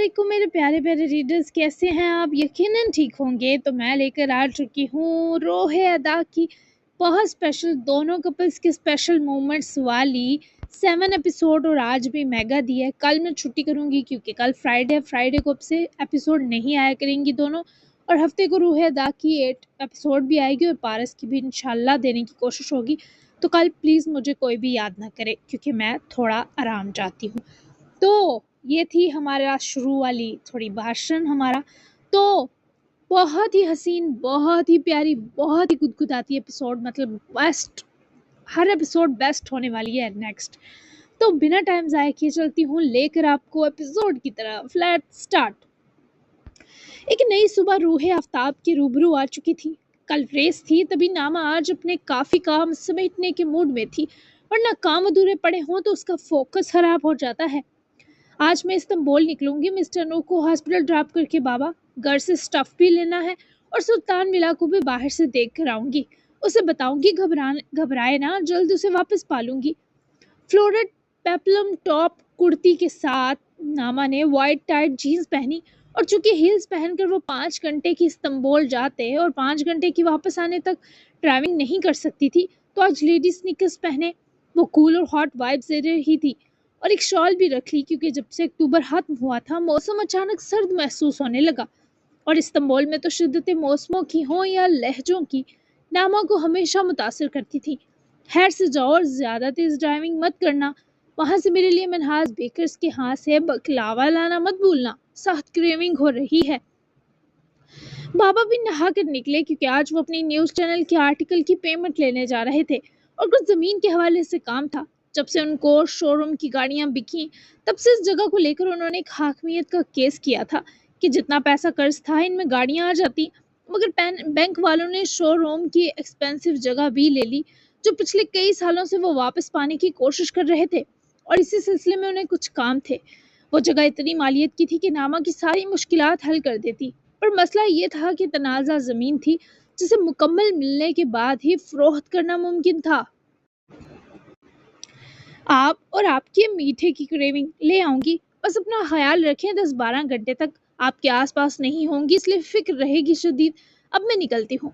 वालेकुम मेरे प्यारे प्यारे रीडर्स, कैसे हैं आप? यकीनन ठीक होंगे। तो मैं लेकर आ चुकी हूँ रोहे अदा की बहुत स्पेशल, दोनों कपल्स के स्पेशल मोमेंट्स वाली 7 एपिसोड। और आज भी मेगा दी है। कल मैं छुट्टी करूँगी क्योंकि कल फ्राइडे है। फ्राइडे को अब से एपिसोड नहीं आया करेंगी दोनों, और हफ्ते को रोहे अदा की 8 एपिसोड भी आएगी और पारस की भी इंशाल्लाह देने की कोशिश होगी। तो कल प्लीज़ मुझे कोई भी याद ना करे क्योंकि मैं थोड़ा आराम चाहती हूँ। तो ये थी हमारा शुरू वाली थोड़ी भाषण हमारा। तो बहुत ही हसीन, बहुत ही प्यारी, बहुत ही गुदगुदाती एपिसोड, मतलब बेस्ट। हर एपिसोड बेस्ट होने वाली है नेक्स्ट। तो बिना टाइम ज़ाया किए चलती हूँ लेकर आपको एपिसोड की तरफ। Let's start. एक नई सुबह रूहे आफ्ताब के रूबरू आ चुकी थी। कल रेस थी, तभी नामा आज अपने काफ़ी काम समेटने के मूड में थी, वरना काम अधूरे पड़े हों तो उसका फोकस खराब हो जाता है। आज मैं इस्तांबुल निकलूंगी, मिस्टर नू को हॉस्पिटल ड्रॉप करके बाबा, घर से स्टफ भी लेना है और सुल्तान मिला को भी बाहर से देख कर आऊंगी। उसे बताऊंगी घबराए ना, जल्द उसे वापस पालूंगी। फ्लोरेड पेप्लम टॉप कुर्ती के साथ नामा ने वाइट टाइट जीन्स पहनी, और चूंकि हील्स पहनकर वो 5 घंटे की इस्तांबुल जाते और 5 घंटे की वापस आने तक ड्राइविंग नहीं कर सकती थी, तो आज लेडी स्नीकर्स पहने वो कूल और हॉट वाइब्स दे रही थी। और एक शॉल भी रख ली क्योंकि जब से अक्टूबर खत्म हुआ था मौसम अचानक सर्द महसूस होने लगा। और इस्तांबुल में तो शिद्दतें मौसमों की हों या लहजों की, नामा को हमेशा मुतासर करती थी। खैर से जाओ और ज़्यादा तेज़ ड्राइविंग मत करना। वहाँ से मेरे लिए मनहाज बेकर्स के हाथ से बकलावा लाना मत भूलना, सख्त क्रेविंग हो रही है। बाबा भी नहा कर निकले क्योंकि आज वो अपनी न्यूज़ चैनल के आर्टिकल की पेमेंट लेने जा रहे थे और कुछ ज़मीन के हवाले से काम था। जब से उनको शोरूम की गाड़ियां बिकी, तब से इस जगह को लेकर उन्होंने एक हाकमियत का केस किया था कि जितना पैसा कर्ज था इनमें गाड़ियां आ जाती। मगर बैंक वालों ने शोरूम की एक्सपेंसिव जगह भी ले ली, जो पिछले कई सालों से वो वापस पाने की कोशिश कर रहे थे, और इसी सिलसिले में उन्हें कुछ काम थे। वो जगह इतनी मालियत की थी कि नामा की सारी मुश्किलात हल कर देती, पर मसला ये था कि तनाज़ा ज़मीन थी जिसे मुकम्मल मिलने के बाद ही फ़रोख्त करना मुमकिन था। आप और आपके मीठे की क्रेविंग ले आऊंगी, बस अपना ख्याल रखें 10-12 घंटे तक आपके आसपास नहीं होंगी, इसलिए फिक्र रहेगी शदीद। अब मैं निकलती हूँ।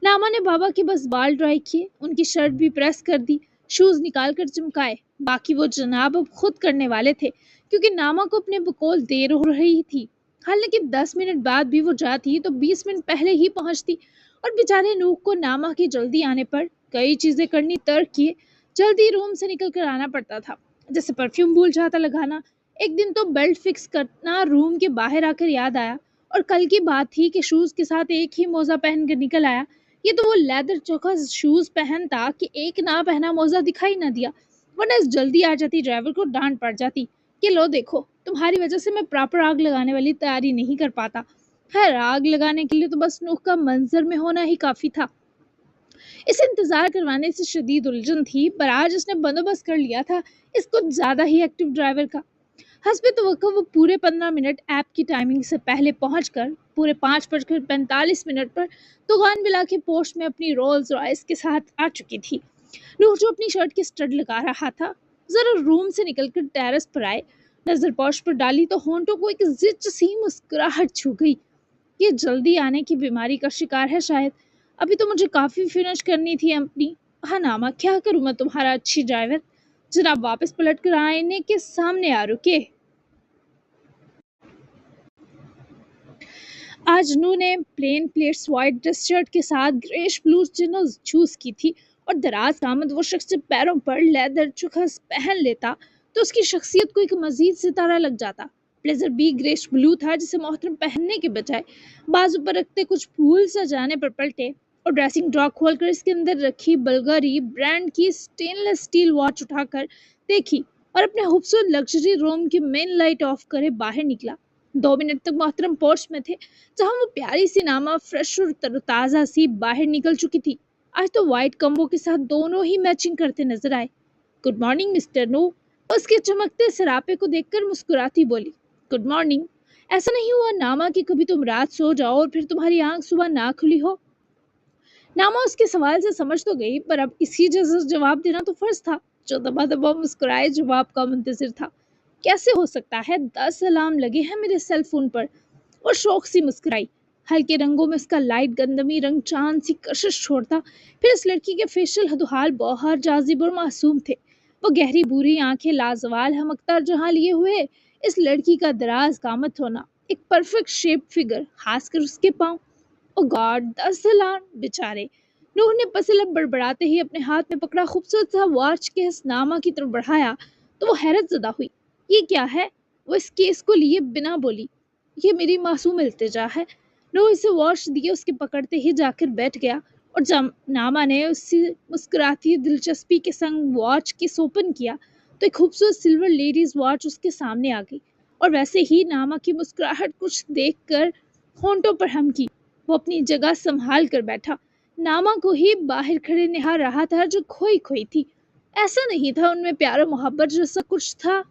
नामा ने बाबा के बस बाल ड्राई किए, उनकी शर्ट भी प्रेस कर दी, शूज़ निकाल कर चमकाए। बाकी वो जनाब अब खुद करने वाले थे क्योंकि नामा को अपने बकौल देर हो रही थी। हालांकि 10 मिनट बाद भी वो जाती तो 20 मिनट पहले ही पहुंचती, और बेचारे नूक को नामा की जल्दी आने पर कई चीज़ें करनी तर्क किए जल्दी रूम से निकल कर आना पड़ता था, जैसे परफ्यूम भूल जाता लगाना। एक दिन तो बेल्ट फिक्स करना रूम के बाहर आकर याद आया, और कल की बात थी कि शूज के साथ एक ही मोजा पहन कर निकल आया। ये तो वो लेदर चोखा शूज पहनता कि एक ना पहना मोजा दिखाई ना दिया, वरना इस जल्दी आ जाती ड्राइवर को डांट पड़ जाती कि लो देखो, तुम्हारी वजह से मैं प्रॉपर आग लगाने वाली तैयारी नहीं कर पाता। खैर, आग लगाने के लिए तो बस नूह का मंजर में होना ही काफी था। इसे इंतजार करवाने से शदीद उलझन थी, पर आज उसने बंदोबस्त कर लिया था इस कुछ ज्यादा ही एक्टिव ड्राइवर का। हस्बे तवक्को वो पूरे 15 मिनट ऐप की टाइमिंग से पहले पहुंचकर पूरे 5:45 पर दुकान मिला के पोस्ट में अपनी रोल्स रॉयस के साथ आ चुकी थी। नूह जो अपनी शर्ट की स्टड लगा रहा था, जरा रूम से निकलकर टेरेस पर आए, नजर पोस्ट पर डाली तो होंठों को एक जिच सी मुस्कुराहट छू गई। ये जल्दी आने की बीमारी का शिकार है शायद। अभी तो मुझे काफ़ी फिनिश करनी थी अपनी। हाँ नामा, क्या करूँ मैं तुम्हारा अच्छी ड्राइवर। जनाब वापस पलट कर आईने के सामने आ रुके। आज नू ने plain plates white dress shirt के साथ ग्रेश ब्लू चिनोज चूज की थी, और दराज दामद वो शख्स जब पैरों पर लेदर चुखस पहन लेता तो उसकी शख्सियत को एक मजीद सितारा लग जाता। ब्लेजर भी ग्रेश ब्लू था जिसे मोहतरम पहनने के बजाय बाजू पर रखते कुछ भूल सा जाने पर पलटे, और ड्रेसिंग ड्रॉ खोलकर इसके अंदर रखी बल्गारी ब्रांड की स्टेनलेस स्टील वॉच उठाकर देखी, और अपने खूबसूरत लग्जरी रूम की मेन लाइट ऑफ करे बाहर निकला। 2 मिनट तक मोहतरम पोर्च में थे, जहां वो प्यारी सी नामा फ्रेश और तरोताज़ा सी बाहर निकल चुकी थी। आज तो वाइट कम्बो के साथ दोनों ही मैचिंग करते नजर आए। गुड मॉर्निंग मिस्टर नो, उसके चमकते सरापे को देखकर मुस्कुराती बोली। Good morning. ऐसा नहीं हुआ नामा कि कभी तुम रात सो जाओ और फिर तुम्हारी आंख सुबह ना खुली हो। नामा उसके सवाल से समझ तो गई, पर अब इसी जैसा जवाब देना तो फर्ज था, जो दबा दबा मुस्कुराए जवाब का मुंतजिर था। कैसे हो सकता है? 10 अलार्म लगे हैं मेरे सेल फोन पर। वो शौक सी मुस्कुराई। हल्के रंगों में उसका लाइट गंदमी रंग चांद सी कशिश छोड़ता। फिर इस लड़की के फेशियल हदुहाल बहुत जाजिब और मासूम थे। वो गहरी भूरी आंखें लाजवाल हमकता जहां लिए हुए, इस लड़की का दराज कामत होना, एक परफेक्ट शेप फिगर, खासकर उसके पाँव। ओ गॉड, 10 अलार्म! बेचारे। नूह ने पसलम बड़बड़ाते ही अपने हाथ में पकड़ा खूबसूरत सा वॉच के हसनामा की तरफ बढ़ाया तो वो हैरत जदा हुई। ये क्या है? वो इस केस को लिए बिना बोली। ये मेरी मासूम इल्तिजा है। नूह इसे वॉच दिए उसके पकड़ते ही जाकर बैठ गया और जब नामा ने उससे मुस्कुराती दिलचस्पी के संग वॉच के ओपन किया तो एक खूबसूरत सिल्वर लेडीज वॉच उसके सामने आ गई और वैसे ही नामा की मुस्कुराहट कुछ देखकर होंठों पर हम की। वो अपनी जगह संभाल कर बैठा, नामा को ही बाहर खड़े निहार रहा था जो खोई खोई थी। ऐसा नहीं था उनमें प्यार और मोहब्बत जैसा कुछ था।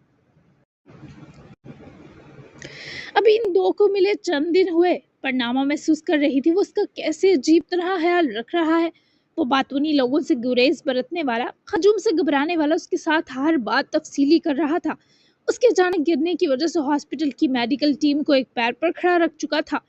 अभी इन दो को मिले चंद दिन हुए पर नामा महसूस कर रही थी वो उसका कैसे अजीब तरह ख्याल रख रहा है। वो बातूनी लोगों से गुरेज बरतने वाला, हजूम से घबराने वाला उसके साथ हर बात तफसीली कर रहा था। उसके अचानक गिरने की वजह से हॉस्पिटल की मेडिकल टीम को एक पैर पर खड़ा रख चुका था।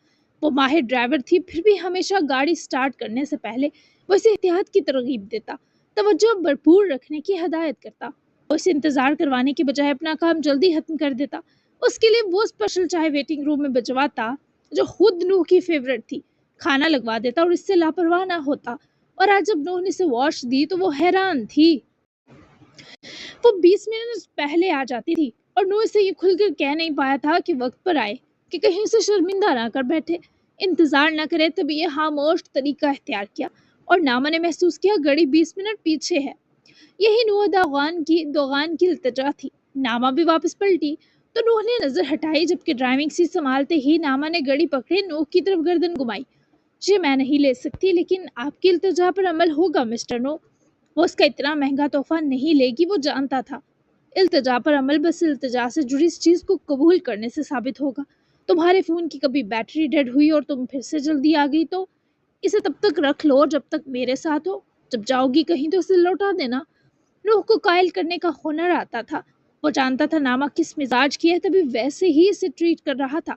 वो माहिर ड्राइवर थी, फिर भी हमेशा गाड़ी स्टार्ट करने से पहले वो इसे एहतियात की तरगीब देता, तवज्जो भरपूर रखने की हदायत करता। वो इसे इंतजार करवाने के बजाय अपना काम जल्दी खत्म कर देता। उसके लिए वो स्पेशल चाय वेटिंग रूम में भिजवाता जो खुद नूह की फेवरेट थी, खाना लगवा देता और इससे लापरवाह ना होता। और आज जब नूह ने इसे वॉश दी तो वो हैरान थी। वो 20 मिनट पहले आ जाती थी और नूह से ये खुलकर कह नहीं पाया था कि वक्त पर आए, कि कहीं उसे शर्मिंदा ना कर बैठे, इंतजार ना करे। तभी ये खामोश तरीका इख्तियार किया और नामा ने महसूस किया घड़ी 20 मिनट पीछे है। यही नूह दोगान की इल्तिजा थी। नामा भी वापस पलटी तो नूह ने नजर हटाई, जबकि ड्राइविंग सीट संभालते ही नामा ने घड़ी पकड़े नूह की तरफ गर्दन घुमाई। जी मैं नहीं ले सकती, लेकिन आपकी इल्तिजा पर अमल होगा मिस्टर नो। वो उसका इतना महंगा तोहफा नहीं लेगी, वो जानता था। इल्तिजा पर अमल बस इल्तिजा से जुड़ी इस चीज को कबूल करने से साबित होगा। तुम्हारे फोन की कभी बैटरी डेड हुई और तुम फिर से जल्दी आ गई तो इसे तब तक रख लो जब तक मेरे साथ हो। जब जाओगी कहीं तो इसे लौटा देना। रूह को कायल करने का हुनर आता था। वो जानता था नामा किस मिजाज की है, तभी वैसे ही इसे ट्रीट कर रहा था।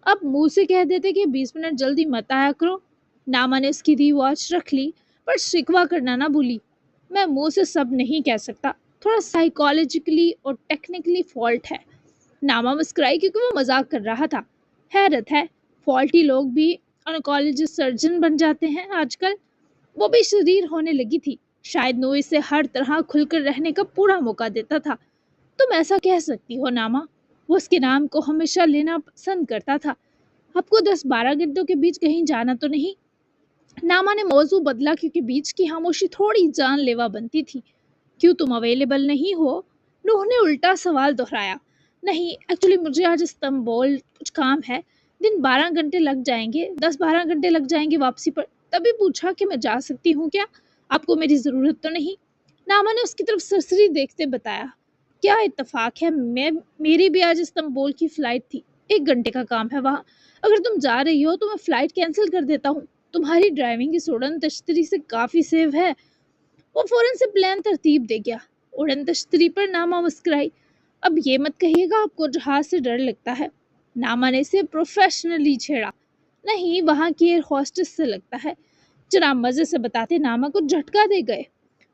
अब मुंह से कह देते कि 20 मिनट जल्दी मत आया करो। नामा ने उसकी दी वॉच रख ली पर शिकवा करना ना भूली। मैं मुंह से सब नहीं कह सकता, थोड़ा साइकोलॉजिकली और टेक्निकली फॉल्ट है। नामा मुस्कुराई क्योंकि वो मजाक कर रहा था। हैरत है, फॉल्टी लोग भी ऑनकोलॉजिस्ट सर्जन बन जाते हैं आजकल। वो भी शरीर होने लगी थी। शायद नो इसे हर तरह खुलकर रहने का पूरा मौका देता था। तुम ऐसा कह सकती हो नामा। वो उसके नाम को हमेशा लेना पसंद करता था। आपको 10-12 घंटों के बीच कहीं जाना तो नहीं? नामा ने मौजू बदला क्योंकि बीच की खामोशी थोड़ी जानलेवा बनती थी। क्यों तुम अवेलेबल नहीं हो? नूह ने उल्टा सवाल दोहराया। नहीं, एक्चुअली मुझे आज इस्तांबुल कुछ काम है। दिन 12 घंटे लग जाएंगे, 10-12 घंटे लग जाएंगे वापसी पर। तभी पूछा कि मैं जा सकती हूँ क्या? आपको मेरी ज़रूरत तो नहीं? नामा ने उसकी तरफ सरसरी देखते बताया। क्या इत्तेफाक है, मेरी भी आज इस्तांबुल की फ़्लाइट थी। 1 घंटे का काम है वहाँ। अगर तुम जा रही हो तो मैं फ़्लाइट कैंसिल कर देता हूँ। तुम्हारी ड्राइविंग इस उड़न तश्तरी से काफ़ी सेफ है। वो फौरन से प्लान तरतीब दे गया। उड़न तश्तरी पर नामा मुस्कुराई। अब ये मत कहिएगा आपको जहाज से डर लगता है। नामा ने इसे प्रोफेशनली छेड़ा। नहीं, वहाँ की एयर हॉस्टेस से लगता है। जनाब मजे से बताते नामा को झटका दे गए।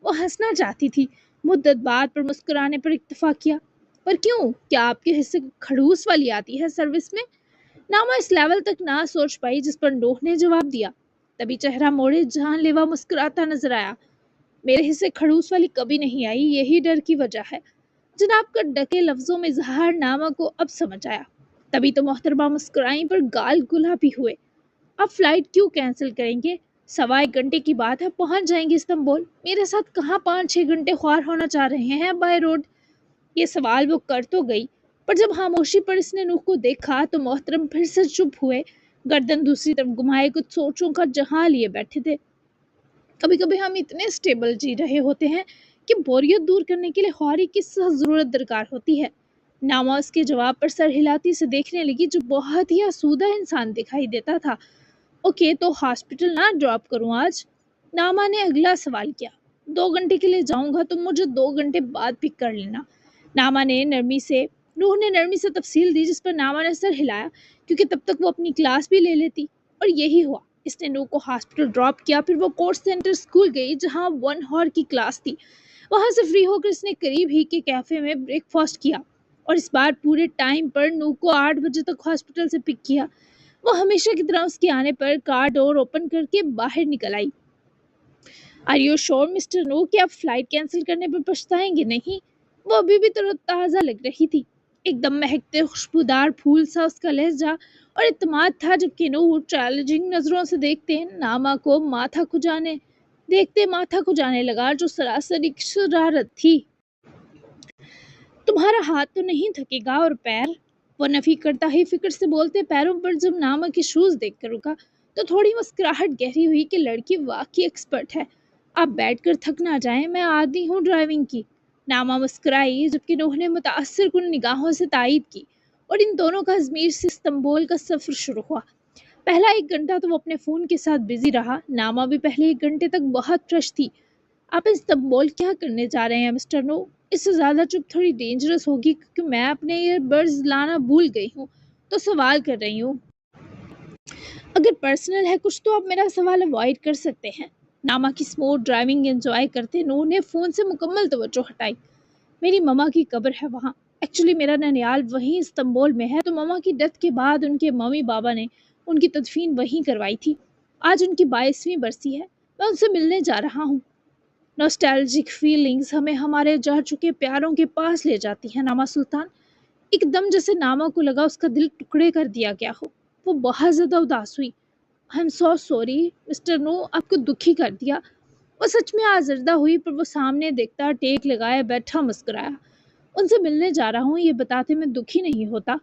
वो हंसना चाहती थी, मुद्दत बाद पर मुस्कुराने पर इत्तेफा किया। पर क्यों, क्या आपके हिस्से खड़ूस वाली आती है सर्विस में? नामा इस लेवल तक ना सोच पाई, जिस पर नूह ने जवाब दिया। तभी चेहरा मोड़े जानलेवा मुस्कुराता नजर आया। मेरे हिस्से खड़ूस वाली कभी नहीं आई, यही डर की वजह है। जनाब का डके लफ्जों में इजहार नामा को अब समझ आया। तभी तो मोहतरमा मुस्कुराई पर गाल गुलाबी हुए। अब फ्लाइट क्यों कैंसिल करेंगे? 1.25 घंटे की बात है, पहुंच जाएंगे इस्तांबुल। मेरे साथ कहाँ 5-6 घंटे ख्वार होना चाह रहे हैं बाय रोड? ये सवाल वो कर तो गई, पर जब खामोशी पर इसने नूह को देखा तो मोहतरम फिर से चुप हुए, गर्दन दूसरी तरफ घुमाए कुछ सोचों का जहां लिए बैठे थे। कभी कभी हम इतने स्टेबल जी रहे होते हैं कि बोरियत दूर करने के लिए ख्वारी की ज़रूरत दरकार होती है। नामा उसके जवाब पर सर हिलाती से देखने लगी, जो बहुत ही आसूदा इंसान दिखाई देता था। ओके, तो हॉस्पिटल ना ड्रॉप करूँ आज? नामा ने अगला सवाल किया। 2 घंटे के लिए जाऊंगा, तुम मुझे 2 घंटे बाद पिक कर लेना। नामा ने नरमी से नूह ने नरमी से तफसील दी, जिस पर नामा ने सर हिलाया, क्योंकि तब तक वो अपनी क्लास भी ले लेती। और यही हुआ। इसने नूह को हॉस्पिटल ड्रॉप किया, फिर वो कोर्स सेंटर स्कूल गई जहाँ 1 हॉर की क्लास थी। वहां से फ्री होकर इसने करीब ही के कैफे में ब्रेकफास्ट किया, और इस बार पूरे टाइम पर नूह को 8 बजे तक हॉस्पिटल से पिक किया। वो हमेशा की तरह उसके आने पर कार डोर ओपन करके बाहर निकल आई। Are you sure mister no कि आप फ्लाइट कैंसिल करने पर पछताएंगे नहीं? वो अभी भी तरोताज़ा लग रही थी। एकदम महकते खुशबूदार फूल सा उसका लहजा और इत्मीनान था, जबकि नूर चैलेंजिंग नजरों से देखते माथा खुजाने लगा, जो सरासर एक शरारत थी। तुम्हारा हाथ तो नहीं थकेगा, और पैर? वो नफी करता ही फिक्र से बोलते पैरों पर जब नामा के शूज देखकर रुका, तो थोड़ी मुस्कुराहट गहरी हुई कि लड़की वाकई एक्सपर्ट है। आप बैठकर थक ना जाएं, मैं आदी हूँ ड्राइविंग की। नामा मुस्कुराई, जबकि नूह ने मुतासर कुन निगाहों से तायद की, और इन दोनों का अजमेर से इस्तांबुल का सफर शुरू हुआ। पहला 1 घंटा तो वो अपने फ़ोन के साथ बिजी रहा। नामा भी पहले 1 घंटे तक बहुत फ्रेश थी। आप इस्तांबुल क्या करने जा रहे हैं मिस्टर नो? इससे ज़्यादा चुप थोड़ी डेंजरस होगी, क्योंकि मैं अपने ईयरबड्स लाना भूल गई हूँ, तो सवाल कर रही हूँ। अगर पर्सनल है कुछ तो आप मेरा सवाल अवॉइड कर सकते हैं। नामा की स्मूथ ड्राइविंग एंजॉय करते नो ने फ़ोन से मुकम्मल तवज्जो हटाई। मेरी ममा की कब्र है वहाँ। एक्चुअली मेरा ननियाल वहीं इस्तांबुल में है, तो ममा की डेथ के बाद उनके मम्मी बाबा ने उनकी तदफीन वहीं करवाई थी। आज उनकी 22वीं बरसी है। मैं उनसे मिलने जा रहा हूँ। नॉस्टैल्जिक फीलिंग्स हमें हमारे जा चुके प्यारों के पास ले जाती हैं नामा सुल्तान। एकदम जैसे नामा को लगा उसका दिल टुकड़े कर दिया गया हो। वो बहुत ज़्यादा उदास हुई। I am so sorry mister no, आपको दुखी कर दिया। वो सच में आजर्दा हुई, पर वो सामने देखता टेक लगाए बैठा मुस्कुराया। उनसे मिलने जा रहा हूँ, ये बताते मैं दुखी नहीं होता।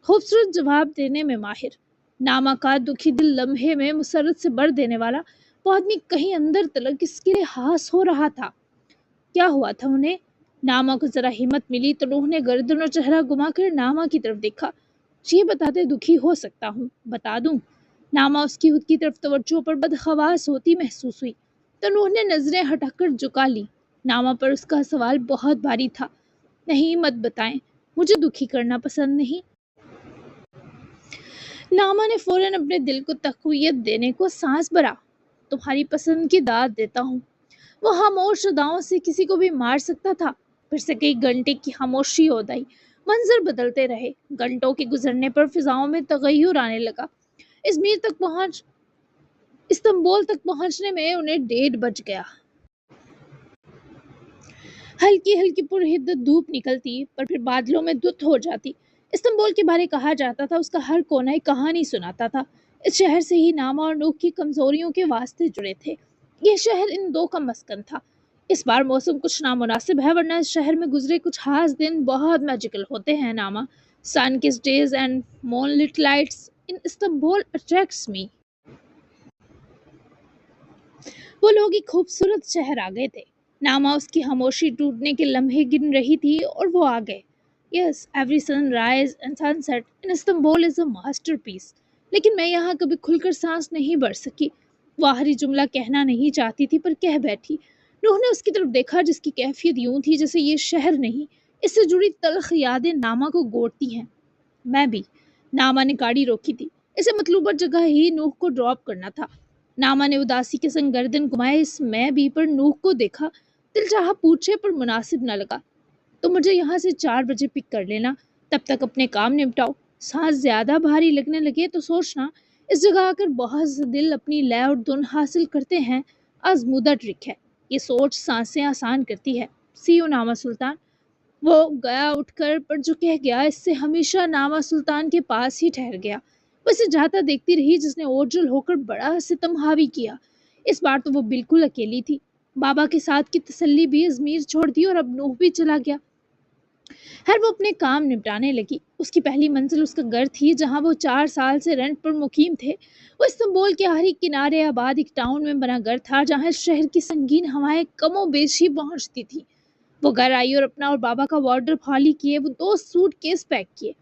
खूबसूरत जवाब देने में माहिर। नामा का दुखी दिल लम्हे में मुसरत से भर देने वाला वो आदमी कहीं अंदर तलक इसके लिए हास हो रहा था। क्या हुआ था उन्हें? नामा को जरा हिम्मत मिली तो रूह ने गर्दन और चेहरा घुमाकर नामा की तरफ देखा। ये बताते दुखी हो सकता हूँ, बता दूं? नामा उसकी खुद की तरफ तवज्जो पर बदहवास होती महसूस हुई, तो नूह ने नजरें हटाकर झुका ली। नामा पर उसका सवाल बहुत भारी था। नहीं, मत बताएं, मुझे दुखी करना पसंद नहीं। नामा ने फौरन अपने दिल को तक़वियत देने को सांस भरा। तुम्हारी पसंद की दाद देता हूँ। वो खामोश अदाओं से किसी को भी मार सकता था। फिर से कई घंटे की खामोशी हो गई। मंजर बदलते रहे। घंटों के गुजरने पर फिजाओं में तगय्युर आने लगा। इस्तांबुल तक पहुंचने में उन्हें 1:30 बज गया। हल्की हल्की पुरहिद्दत धूप निकलती, पर फिर बादलों में धुंध हो जाती। इस्तांबुल के बारे कहा जाता था, उसका हर कोना एक कहानी सुनाता था। इस शहर से ही नामा और नूह की कमजोरियों के वास्ते जुड़े थे। यह शहर इन दो का मस्कन था। इस बार मौसम कुछ नामुनासिब है, वरना इस शहर में गुजरे कुछ खास दिन बहुत मैजिकल होते हैं नामा। Sun kissed days and moonlit lights in Istanbul attracts me. वो लोग एक खूबसूरत शहर आ गए थे। नामा उसकी खामोशी टूटने के लम्हे गिन रही थी, और वो आ गए। Yes, every sunrise and sunset in Istanbul is a masterpiece. लेकिन मैं यहाँ कभी खुलकर सांस नहीं भर सकी। वो आखिरी जुमला कहना नहीं चाहती थी, पर कह बैठी। रूह ने उसकी तरफ देखा, जिसकी कैफियत यूं थी जैसे ये शहर नहीं, इससे जुड़ी तल्ख यादें नामा को गोड़ती हैं। मैं भी। नामा ने गाड़ी रोकी थी। इसे मतलूबा जगह ही नूह को ड्रॉप करना था। नामा ने उदासी के संग गर्दन घुमाए इस मैं भी पर नूह को देखा। दिल चाहा पूछे, पर मुनासिब न लगा। तो मुझे यहाँ से 4 बजे पिक कर लेना, तब तक अपने काम निपटाओ। सांस ज्यादा भारी लगने लगे तो सोचना, इस जगह आकर बहुत से दिल अपनी लय और धुन हासिल करते हैं। आजमूदा ट्रिक है, ये सोच सांसें आसान करती है। सी यू नामा सुल्तान। वो गया उठकर, पर जो कह गया इससे हमेशा नामा सुल्तान के पास ही ठहर गया। वो इसे जाता देखती रही, जिसने ओझल होकर बड़ा सितम हावी किया। इस बार तो वो बिल्कुल अकेली थी। बाबा के साथ की तसल्ली भी अजमेर छोड़ दी, और अब नूह भी चला गया। हर वो अपने काम निपटाने लगी। उसकी पहली मंजिल उसका घर थी, जहाँ वो 4 साल से रेंट पर मुकीम थे। वो इस्तांबुल के आखिरी किनारे आबाद एक टाउन में बना घर था, जहाँ शहर की संगीन हवाएं कमो बेश ही पहुंचती थी। वो घर आई और अपना और बाबा का वार्डरोब खाली किए, वो 2 सूटकेस पैक किए,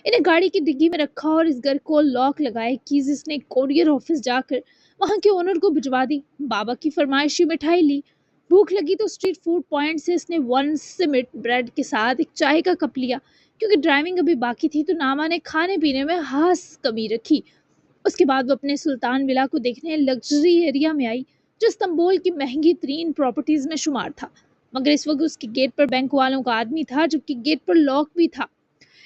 इन्हें गाड़ी की डिग्गी में रखा, और इस घर को लॉक लगाए कीज इसने कोरियर ऑफिस जाकर वहां के ओनर को भिजवा दी। बाबा की फरमाइशी मिठाई ली। भूख लगी तो स्ट्रीट फूड पॉइंट से इसने 1 सिमिट ब्रेड के साथ एक चाय का कप लिया। کیونکہ ڈرائیونگ ابھی باقی تھی تو ناما نے کھانے پینے میں خاص کمی رکھی۔ اس کے بعد وہ اپنے سلطان ولا کو دیکھنے لگژری ایریا میں آئی جو استنبول کی مہنگی ترین پراپرٹیز میں شمار تھا، مگر اس وقت اس کے گیٹ پر بینک والوں کا آدمی تھا جبکہ گیٹ پر لاک بھی تھا۔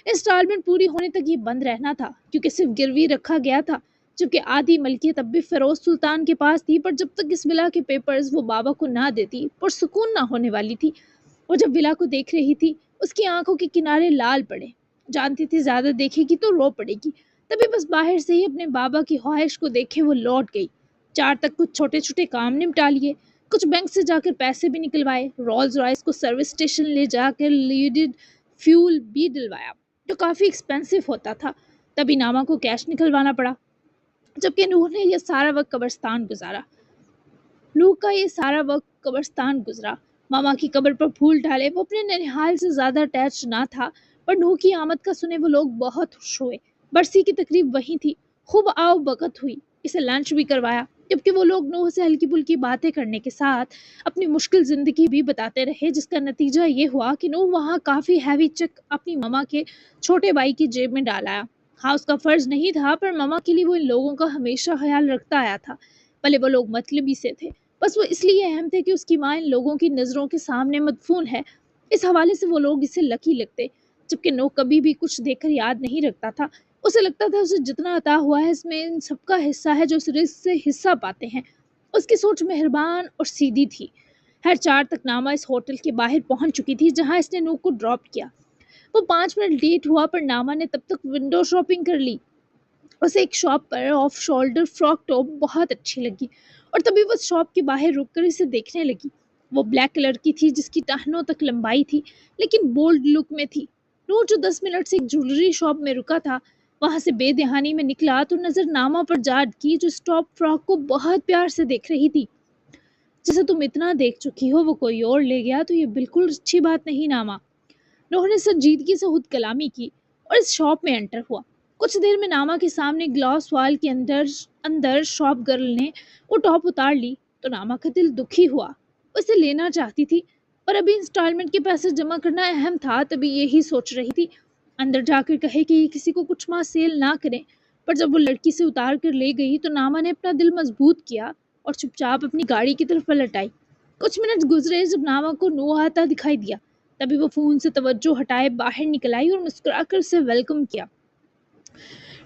انسٹالمنٹ پوری ہونے تک یہ بند رہنا تھا کیونکہ صرف گروی رکھا گیا تھا، جبکہ آدھی ملکیت اب بھی فیروز سلطان کے پاس تھی، پر جب تک اس ولا کے پیپرز وہ بابا کو نہ دیتی پرسکون نہ ہونے والی تھی۔ وہ جب ولا کو دیکھ رہی تھی اس کی آنکھوں کے کنارے لال پڑے، جانتی تھی زیادہ دیکھے گی تو رو پڑے گی، تبھی بس باہر سے ہی اپنے بابا کی خواہش کو دیکھے وہ لوٹ گئی۔ چار تک کچھ چھوٹے چھوٹے کام نمٹا لیے، کچھ بینک سے جا کر پیسے بھی نکلوائے، رولز رائس کو سروس اسٹیشن لے جا کر لیڈڈ فیول بھی ڈلوایا جو کافی ایکسپینسو ہوتا تھا، تبھی ناما کو کیش نکلوانا پڑا۔ جبکہ نوح نے یہ سارا وقت قبرستان گزارا۔ نوح کا یہ سارا وقت قبرستان گزرا، ماما کی قبر پر پھول ڈالے۔ وہ اپنے ننیحال سے زیادہ اٹیچ نہ تھا، پر نوح کی آمد کا سنے وہ لوگ بہت خوش ہوئے۔ برسی کی تقریب وہیں تھی، خوب آؤ بکت ہوئی، اسے لنچ بھی کروایا، جبکہ وہ لوگ نوح سے ہلکی پھلکی باتیں کرنے کے ساتھ اپنی مشکل زندگی بھی بتاتے رہے، جس کا نتیجہ یہ ہوا کہ نوح وہاں کافی ہیوی چیک اپنی ماما کے چھوٹے بھائی کی جیب میں ڈال آیا۔ ہاں اس کا فرض نہیں تھا، پر ماما کے لیے وہ ان لوگوں کا ہمیشہ خیال رکھتا آیا تھا، بھلے وہ لوگ مطلبی سے تھے، بس وہ اس لیے اہم تھے کہ اس کی ماں ان لوگوں کی نظروں کے سامنے مدفون ہے۔ اس حوالے سے وہ لوگ اسے لکی لگتے، جبکہ نوح کبھی بھی کچھ دیکھ کر یاد نہیں رکھتا تھا۔ اسے لگتا تھا اسے جتنا عطا ہوا ہے اس میں ان سب کا حصہ ہے جو اس رزق سے حصہ پاتے ہیں۔ اس کی سوچ مہربان اور سیدھی تھی۔ ہر 4 تک ناما اس ہوٹل کے باہر پہنچ چکی تھی جہاں اس نے نوح کو ڈراپ کیا۔ وہ 5 منٹ لیٹ ہوا، پر ناما نے تب تک ونڈو شاپنگ کر لی۔ اسے ایک shop per of shoulder frock top بہت اچھی لگی اور تبھی وہ شاپ کے باہر رک کر اسے دیکھنے لگی۔ وہ بلیک کلر کی تھی جس کی ٹہنوں تک لمبائی تھی لیکن بولڈ لک میں تھی۔ نور جو 10 منٹ سے ایک جولری شاپ میں رکا تھا وہاں سے بے دہانی میں نکلا تو نظر ناما پر جا اٹکی جو اس ٹاپ فراک کو بہت پیار سے دیکھ رہی تھی۔ جسے تم اتنا دیکھ چکی ہو وہ کوئی اور لے گیا تو یہ بالکل اچھی بات نہیں ناما۔ نوح نے سنجیدگی سے خود کلامی کی اور اس شاپ میں انٹر ہوا۔ کچھ دیر میں ناما کے سامنے گلاس وال کے اندر شاپ گرل نے وہ ٹاپ اتار لی تو ناما کا دل دکھی ہوا۔ اسے لینا چاہتی تھی پر ابھی انسٹالمنٹ کے پیسے جمع کرنا اہم تھا، تبھی یہی سوچ رہی تھی اندر جا کر کہے کہ یہ کسی کو کچھ ماں سیل نہ کریں، پر جب وہ لڑکی سے اتار کر لے گئی تو ناما نے اپنا دل مضبوط کیا اور چپ چاپ اپنی گاڑی کی طرف پلٹ آئی۔ کچھ منٹ گزرے جب ناما کو نوح آتا دکھائی دیا، تبھی وہ فون سے توجہ ہٹائے باہر نکل آئی اور مسکرا کر اسے ویلکم کیا۔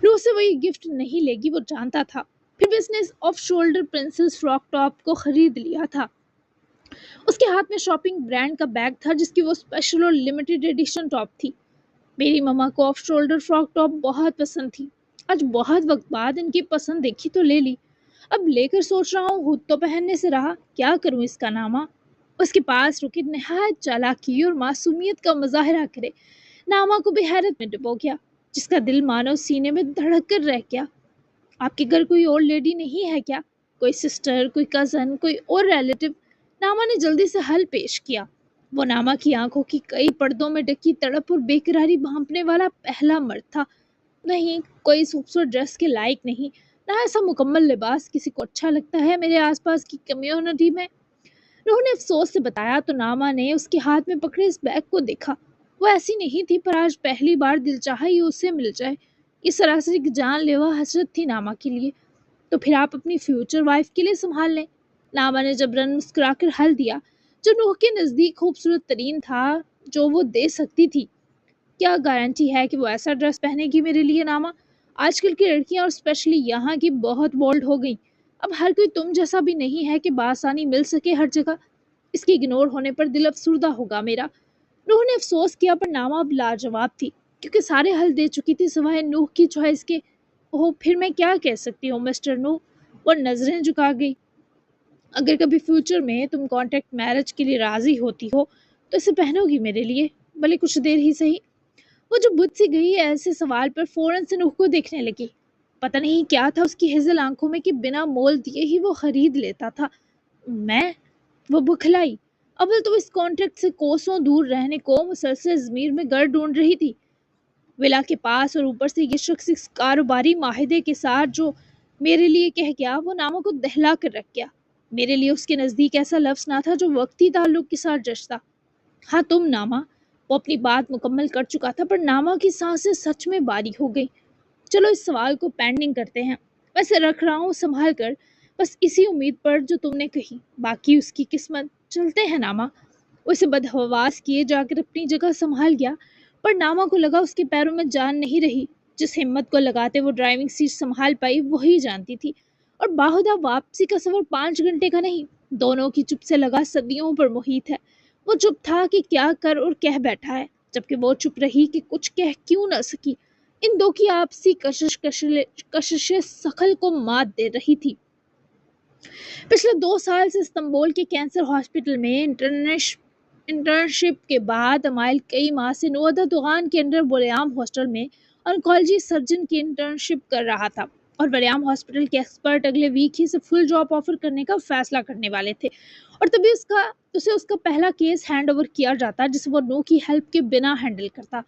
نوح سے وہ یہ گفٹ نہیں لے گی وہ جانتا تھا، پھر بھی اس نے اس off shoulder princess frock top کو خرید لیا تھا۔ اس کے ہاتھ میں شاپنگ برانڈ کا بیگ تھا جس کی وہ اسپیشل اور لمیٹڈ ایڈیشن ٹاپ تھی۔ میری ماما کو آف شولڈر فراک ٹاپ بہت پسند تھی، آج بہت وقت بعد ان کی پسند دیکھی تو لے لی، اب لے کر سوچ رہا ہوں خود تو پہننے سے رہا، کیا کروں اس کا نامہ۔ اس کے پاس رکے نہایت چالاکی اور معصومیت کا مظاہرہ کرے ناما کو بھی حیرت میں ڈبو گیا، جس کا دل مانو سینے میں دھڑک کر رہ گیا۔ آپ کے گھر کوئی اور لیڈی نہیں ہے کیا؟ کوئی سسٹر، کوئی کزن، کوئی اور ریلیٹو؟ ناما نے جلدی سے حل پیش کیا۔ وہ ناما کی آنکھوں کی کئی پردوں میں ڈکی تڑپ اور بے قراری بھانپنے والا پہلا مرد تھا۔ نہیں، کوئی خوبصورت ڈریس کے لائق نہیں، نہ ایسا مکمل لباس کسی کو اچھا لگتا ہے میرے آس پاس کی کمیونٹی میں۔ نوح نے افسوس سے بتایا تو ناما نے اس کے ہاتھ میں پکڑے اس بیگ کو دیکھا۔ وہ ایسی نہیں تھی پر آج پہلی بار دل چاہا یہ اسے مل جائے۔ یہ سراسر ایک جان لیوا حسرت تھی ناما کے لیے۔ تو پھر آپ اپنی فیوچر وائف کے لیے سنبھال لیں، ناما نے جبرن مسکرا کر حل دیا جو نوح کے نزدیک خوبصورت ترین تھا جو وہ دے سکتی تھی۔ کیا گارنٹی ہے کہ وہ ایسا ڈریس پہنے گی میرے لیے ناما؟ آج کل کی لڑکیاں اور اسپیشلی یہاں کی بہت بولڈ ہو گئیں، اب ہر کوئی تم جیسا بھی نہیں ہے کہ بآسانی مل سکے ہر جگہ۔ اس کے اگنور ہونے پر دل افسردہ ہوگا میرا۔ نوح نے افسوس کیا پر ناما اب لاجواب تھی کیونکہ سارے حل دے چکی تھی سوائے نوح کی چوائس کے۔ اوہ پھر میں کیا کہہ سکتی ہوں مسٹر نوح؟ وہ نظریں جھکا گئی۔ اگر کبھی فیوچر میں تم کانٹیکٹ میرج کے لیے راضی ہوتی ہو تو اسے پہنو گی میرے لیے، بھلے کچھ دیر ہی صحیح۔ وہ جو بدھ سی گئی ایسے سوال پر فوراً سے نوح کو دیکھنے لگی۔ پتہ نہیں کیا تھا اس کی ہزل آنکھوں میں کہ بنا مول دیے ہی وہ خرید لیتا تھا۔ میں؟ وہ بکھلائی۔ اول تو اس کانٹیکٹ سے کوسوں دور رہنے کو مسلسل ضمیر میں گر ڈھونڈ رہی تھی، ولا کے پاس، اور اوپر سے یہ شخص اس کاروباری معاہدے کے ساتھ جو میرے لیے کہہ گیا وہ ناموں کو دہلا کر رکھ گیا۔ میرے لیے اس کے نزدیک ایسا لفظ نہ تھا جو وقتی تعلق کے ساتھ جچتا۔ ہاں تم ناما، وہ اپنی بات مکمل کر چکا تھا پر ناما کی سانسیں سچ میں باری ہو گئی۔ چلو اس سوال کو پینڈنگ کرتے ہیں، ویسے رکھ رہا ہوں سنبھال کر، بس اسی امید پر جو تم نے کہی، باقی اس کی قسمت۔ چلتے ہیں ناما۔ وہ اسے بدحواس کیے جا کر اپنی جگہ سنبھال گیا، پر ناما کو لگا اس کے پیروں میں جان نہیں رہی۔ جس ہمت کو لگاتے وہ ڈرائیونگ سیٹ سنبھال پائی وہی جانتی تھی، اور باہدہ واپسی کا سفر 5 گھنٹے کا نہیں، دونوں کی چپ سے لگا صدیوں پر محیط ہے۔ وہ چپ تھا کہ کیا کر اور کہہ بیٹھا ہے، جبکہ وہ چپ رہی کہ کچھ کہہ کیوں نہ سکی۔ ان دو کی آپسی کشش سخل کو مات دے رہی تھی۔ پچھلے 2 سال سے استنبول کے کینسر ہاسپٹل میں انٹرنشپ کے بعد امائل کئی ماہ سے نودا دوغان کے انڈر ولیام ہاسپٹل میں آنکولوجی سرجن کی انٹرنشپ کر رہا تھا، اور ولیام ہاسپٹل کے ایکسپرٹ اگلے ویک ہی سے فل جاب آفر کرنے کا فیصلہ کرنے والے تھے، اور تبھی اسے اس کا پہلا کیس ہینڈ اوور کیا جاتا جسے وہ نو کی ہیلپ کے بنا ہینڈل کرتا۔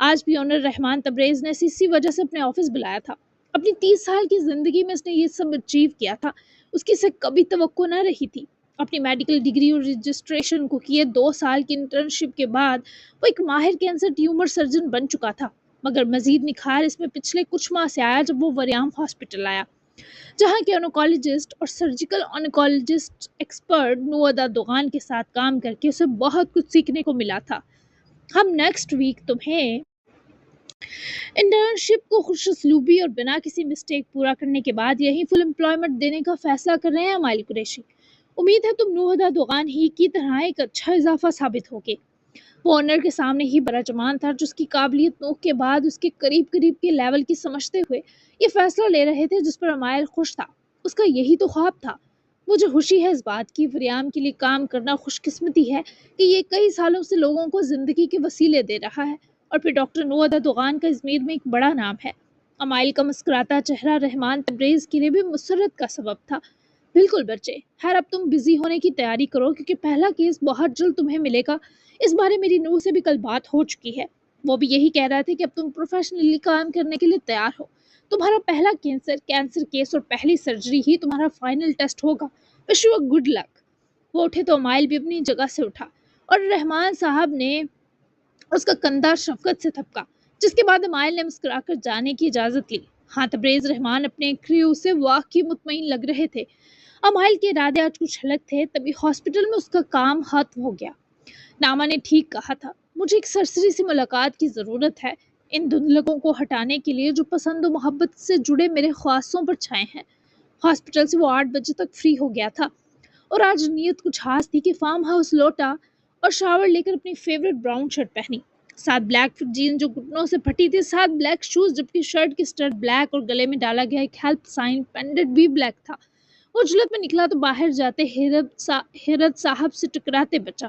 آج بھی آنر رحمان تبریز نے اسی وجہ سے اپنے آفس بلایا تھا۔ اپنی 30 سال کی زندگی میں اس نے یہ سب اچیو کیا تھا، اس کی سے کبھی توقع نہ رہی تھی۔ اپنی میڈیکل ڈگری اور رجسٹریشن کو کیے 2 سال کی انٹرنشپ کے بعد وہ ایک ماہر کینسر ٹیومر سرجن بن چکا تھا، مگر مزید نکھار اس میں پچھلے کچھ ماہ سے آیا جب وہ وریام ہاسپٹل آیا، جہاں کے آنکولوجسٹ اور سرجیکل آنکولوجسٹ ایکسپرٹ نودا دوغان کے ساتھ کام کر کے اسے بہت کچھ سیکھنے کو ملا تھا۔ ہم نیکسٹ ویک تمہیں انٹرنشپ کو خوش اسلوبی اور بنا کسی مسٹیک پورا کرنے کے بعد یہیں فل امپلائمنٹ دینے کا فیصلہ کر رہے ہیں امائل قریشی۔ امید ہے تم نودا دوغان ہی کی طرح ایک اچھا اضافہ ثابت ہوگے۔ وہ آنر کے سامنے ہی براجمان تھا، جو اس کی قابلیت نوک کے بعد اس کے قریب کے لیول کی سمجھتے ہوئے یہ فیصلہ لے رہے تھے جس پر امائل خوش تھا۔ اس کا یہی تو خواب تھا۔ مجھے خوشی ہے اس بات کی، وریام کے لیے کام کرنا خوش قسمتی ہے کہ یہ کئی سالوں سے لوگوں کو زندگی کے وسیلے دے رہا ہے، اور پھر ڈاکٹر نودا دوغان کا ازمیر میں ایک بڑا نام ہے۔ امائل کا مسکراتا چہرہ رحمان تبریز کے لیے بھی مسرت کا سبب تھا۔ بالکل بچے، خیر اب تم بزی ہونے کی تیاری کرو، کیونکہ پہلا کیس بہت جلد تمہیں ملے گا۔ اس بارے میری نوح سے بھی کل بات ہو چکی ہے، وہ بھی یہی کہہ رہا تھا کہ اب تم پروفیشنلی کام کرنے کے لیے تیار ہو۔ تمہارا پہلا کینسر کیس اور پہلی سرجری ہی تمہارا فائنل ٹیسٹ ہوگا۔ Wish you good luck. وہ اٹھے تو امائل بھی اپنی جگہ سے اٹھا، اور رحمان صاحب نے اس کا کندھا شفقت سے تھپکا، جس کے بعد امائل نے مسکرا کر جانے کی اجازت لی۔ ہاں، تبریز رحمان اپنے کریو سے واقعی مطمئن لگ رہے تھے۔ امائل کے ارادے آج کچھ الگ تھے، تبھی ہاسپٹل میں اس کا کام ختم ہو گیا۔ ناما نے ٹھیک کہا تھا، مجھے ایک سرسری سی ملاقات کی ضرورت ہے، ان دھندلکوں کو ہٹانے کے لیے جو پسند و محبت سے جڑے میرے خواصوں پر چھائے ہیں۔ ہاسپٹل سے وہ 8 بجے تک فری ہو گیا تھا، اور آج نیت کچھ خاص تھی کہ فارم ہاؤس لوٹا اور شاور لے کر اپنی فیوریٹ براؤن شرٹ پہنی، ساتھ بلیک فٹ جین جو گھٹنوں سے پھٹی تھی، ساتھ بلیک شوز، جبکہ شرٹ کی سٹرٹ بلیک اور گلے میں ڈالا گیا ایک ہیلپ سائن پینڈنٹ بھی بلیک تھا۔ وہ جلت میں نکلا تو باہر جاتے ہیرت صاحب سے ٹکراتے بچا۔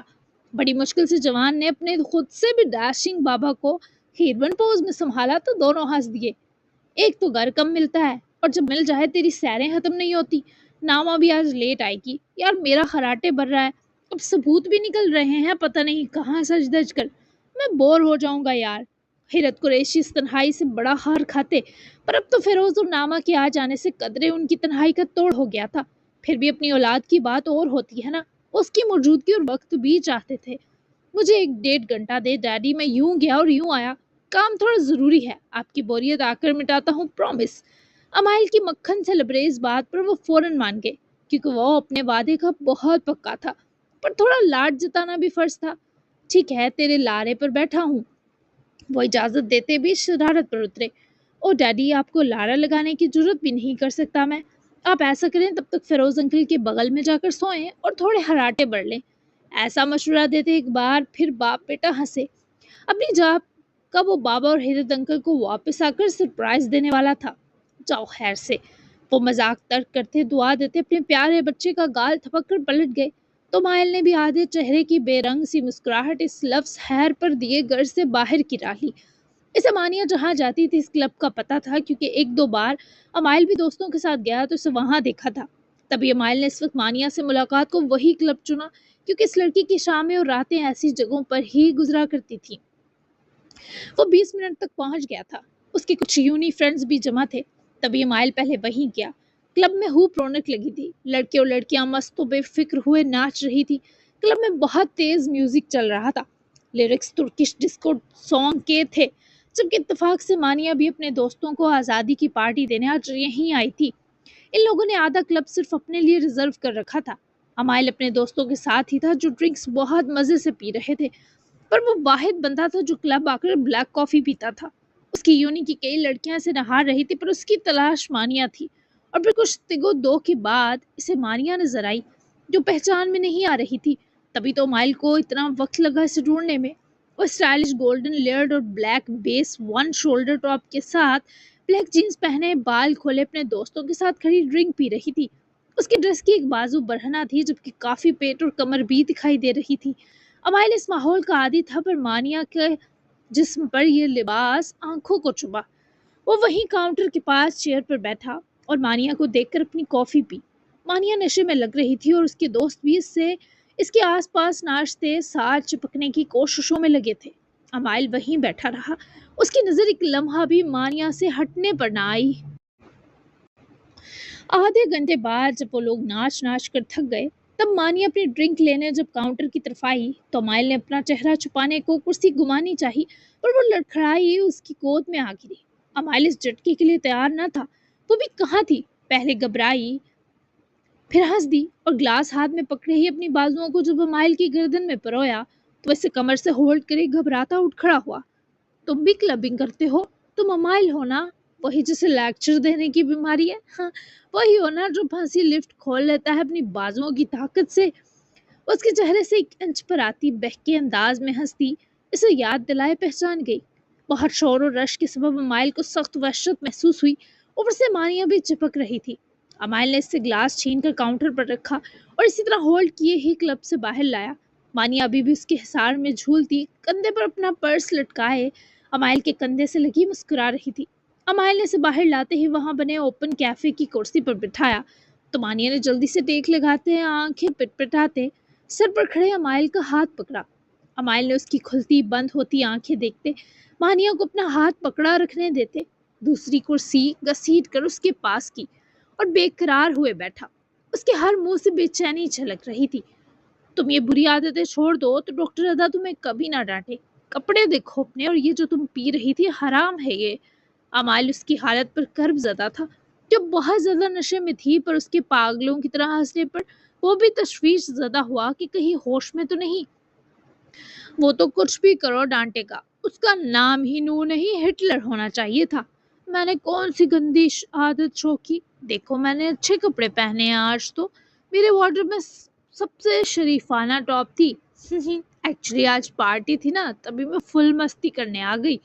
بڑی مشکل سے جوان نے اپنے خود سے بھی ڈیشنگ بابا کو ہیروئن پوز میں سنبھالا تو دونوں ہنس دیے۔ ایک تو گھر کم ملتا ہے، اور جب مل جائے تیری سیریں ختم نہیں ہوتی۔ ناما بھی آج لیٹ آئے گی، یار میرا خراٹے بھر رہا ہے، اب ثبوت بھی نکل رہے ہیں، پتہ نہیں کہاں سج دج کر میں بور ہو جاؤں گا یار۔ حیرت قریشی اس تنہائی سے بڑا ہار کھاتے، پر اب تو فیروز اور ناما کے آ جانے سے قدرے ان کی تنہائی کا توڑ ہو گیا تھا۔ پھر بھی اپنی اولاد کی بات اور ہوتی ہے نا، اس کی موجودگی اور وقت بھی چاہتے تھے۔ مجھے 1-1.5 گھنٹہ دے ڈیڈی، میں یوں گیا اور یوں آیا، کام تھوڑا ضروری ہے، آپ کی بوریت آ کر مٹاتا ہوں، پرومس۔ امائل کی مکھن سے لبریز بات پر وہ فوراً مان گئے، کیونکہ وہ اپنے وعدے کا بہت پکا تھا، پر تھوڑا لاڈ جتانا بھی فرض تھا۔ ٹھیک ہے، تیرے لارے پر بیٹھا ہوں۔ وہ اجازت دیتے بھی شرارت پر اترے۔ او ڈیڈی، آپ کو لارا لگانے کی جرت بھی نہیں کر سکتا میں۔ آپ ایسا کریں، تب تک فیروز انکل کے بغل میں جا کر سوئیں اور تھوڑے ہراٹے بڑھ لیں۔ ایسا مشورہ دیتے ایک بار پھر باپ بیٹا ہنسے۔ اپنی جاب کا وہ بابا اور حیرت انکل کو واپس آ کر سرپرائز دینے والا تھا۔ جاؤ خیر سے۔ وہ مذاق ترک کرتے، دعا دیتے اپنے پیارے بچے کا گال تھپک کر پلٹ گئے، تو مائل نے بھی آدھے چہرے کی بے رنگ سی مسکراہٹ اس لفظ خیر پر دیے گھر سے باہر گرا لی۔ اسے مانیہ جہاں جاتی تھی اس کلب کا پتہ تھا، کیونکہ 1-2 بار امائل بھی دوستوں کے ساتھ گیا تو اسے وہاں دیکھا تھا۔ تبھی امائل نے اس وقت مانیہ سے ملاقات کو وہی کلب چنا، کیونکہ اس لڑکی کی شامیں اور راتیں ایسی جگہوں پر ہی گزرا کرتی تھیں۔ وہ 20 منٹ تک پہنچ گیا تھا، اس کے کچھ یونی فرینڈز بھی جمع تھے۔ تبھی امائل پہلے وہیں گیا۔ کلب میں خوب رونق لگی تھی، لڑکے اور لڑکیاں مست و بے فکر ہوئے ناچ رہی تھی۔ کلب میں بہت تیز میوزک چل رہا تھا، लिरिक्स तुर्किश डिस्को सॉन्ग के थे, जबकि इत्तेफाक से मानिया भी अपने दोस्तों को आज़ादी की पार्टी देने आज यहीं आई थी। इन लोगों ने आधा क्लब सिर्फ अपने लिए रिजर्व कर रखा था। अमाइल अपने दोस्तों के साथ ही था, जो ड्रिंक्स बहुत मज़े से पी रहे थे, पर वो वाहिद बंदा था जो क्लब आकर ब्लैक कॉफ़ी पीता था। उसकी यूनी की कई लड़कियां इसे नहा रही थी, पर उसकी तलाश मानिया थी। और फिर कुछ तिगो दो के बाद इसे मानिया नजर आई, जो पहचान में नहीं आ रही थी। तभी तो माइल को इतना वक्त लगा इसे ढूंढने में। वो स्टाइलिश गोल्डन लेयर्ड और black base one shoulder top के साथ ब्लैक जीन्स पहने, बाल खोले, अपने दोस्तों के साथ खड़ी ड्रिंक पी रही थी। उसकी ड्रेस की एक बाजू बरहना थी, जबकि काफी पेट और कमर भी दिखाई दे रही थी। अमाइल इस माहौल का आदी था, पर मानिया के जिस्म पर यह लिबास आंखों को चुभा। वो वहीं काउंटर के पास चेयर पर बैठा और मानिया को देखकर अपनी कॉफी पी। मानिया नशे में लग रही थी और उसके दोस्त भी इसके आसपास नाचते साथ चिपकने की कोशिशों में लगे थे। अमाइल वहीं बैठा रहा। उसकी नजर एक लम्हा भी मानिया से हटने पर ना आई। आधे घंटे बाद जब वो लोग नाच नाच कर थक गए, तब मानिया अपनी ड्रिंक लेने जब काउंटर की तरफ आई, तो अमाइल ने अपना चेहरा छुपाने को कुर्सी घुमानी चाही, पर वो लड़खड़ाई उसकी गोद में आ गिरी। अमाइल इस झटके के लिए तैयार न था। वो भी कहाँ थी। पहले घबराई, फिर हंस दी और ग्लास हाथ में पकड़े ही अपनी बाजुओं को जब अमाइल की गर्दन में परोया, तो वैसे कमर से होल्ड करे घबराता उठ खड़ा हुआ। तुम भी क्लबिंग करते हो? तुम अमाइल हो ना? वही जिसे लेक्चर देने की बीमारी है। हाँ, वही हो ना जो फांसी लिफ्ट खोल लेता है अपनी बाजुओं की ताकत से। उसके चेहरे से एक इंच पर आती बहके अंदाज में हंसती इसे याद दिलाए पहचान गई। बहुत शोर और रश के सबब अमाइल को सख्त वहशत महसूस हुई। ऊपर से मानिया भी चिपक रही थी। अमाइल ने इससे ग्लास छीन कर काउंटर पर रखा और इसी तरह होल्ड किए ही क्लब से बाहर लाया। मानिया अभी भी उसके हिसार में झूलती, कंधे पर अपना पर्स लटकाए अमाइल के कंधे से लगी मुस्कुरा रही थी। अमाइल ने इसे बाहर लाते ही वहां बने ओपन कैफे की कुर्सी पर बिठाया, तो मानिया ने जल्दी से टेक लगाते, आंखें पिटपिटाते सर पर खड़े अमाइल का हाथ पकड़ा। अमाइल ने उसकी खुलती बंद होती आंखें देखते मानिया को अपना हाथ पकड़ा रखने देते दूसरी कुर्सी घसीट कर उसके पास की और बेकरार हुए बैठा। उसके हर मुंह से बेचैनी झलक रही थी। तुम ये बुरी आदतें छोड़ दो तो डॉक्टर अदा तुम्हें कभी ना डांटे। कपड़े देखो अपने, और ये जो तुम पी रही थी हराम है ये। अमाइल उसकी हालत पर कर्ब ज़दा था, जो बहुत ज़्यादा नशे में थी, पर उसके पागलों की तरह हंसने पर वो भी तशवीश ज़दा हुआ कि कहीं होश में तो नहीं। वो तो कुछ भी करो डांटेगा। उसका नाम ही नू नहीं हिटलर होना चाहिए था। मैंने कौन सी गंदी आदत शो की? देखो मैंने अच्छे कपड़े पहने हैं आज तो। मेरे वार्डरोब में सबसे शरीफाना टॉप थी। एक्चुअली आज पार्टी थी ना, तभी मैं फुल मस्ती करने आ गई।